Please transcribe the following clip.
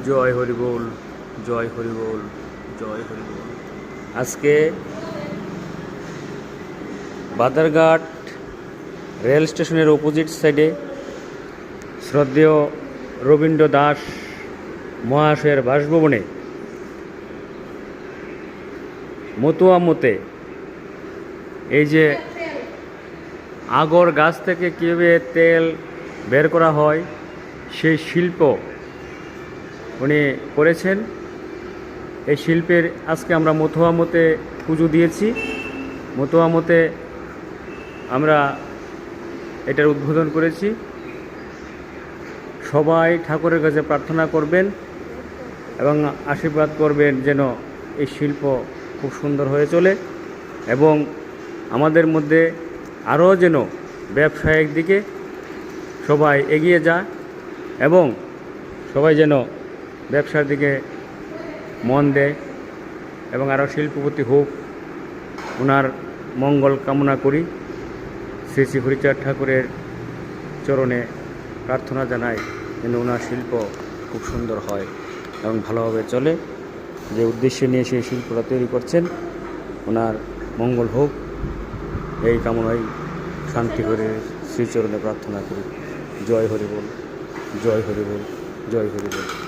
জয় হরি বল, জয় হরি বল, জয় হরি বল। আজকে বাদারঘাট রেল স্টেশনের অপোজিট সাইডে শ্রদ্ধেয় রবীন্দ্র দাস মহাশয়ের বাসভবনে মতুয়া মতে এই যে আগর গাছ থেকে কীভাবে তেল বের করা হয় সেই শিল্প উনি করেছেন। এই শিল্পের আজকে আমরা মতুয়া মতে পুজো দিয়েছি। মতুয়া মতে আমরা এটার উদ্বোধন করেছি। সবাই ঠাকুরের কাছে প্রার্থনা করবেন এবং আশীর্বাদ করবেন যেন এই শিল্প খুব সুন্দর হয়ে চলে এবং আমাদের মধ্যে আরও যেন ব্যবসায়িক দিকে সবাই এগিয়ে যায় এবং সবাই যেন ব্যবসার দিকে মন দেয় এবং আরও শিল্পপতি হোক, ওনার মঙ্গল কামনা করি। শ্রী শ্রী হরিচাঁদ ঠাকুরের চরণে প্রার্থনা জানাই যেন ওনার শিল্প খুব সুন্দর হয় এবং ভালোভাবে চলে। যে উদ্দেশ্যে নিয়ে সেই শিল্পটা তৈরি করছেন ওনার মঙ্গল হোক এই কামনায় শান্তি করে শ্রীচরণে প্রার্থনা করি। জয় হরি বল, জয় হরি বল, জয় হরি বল।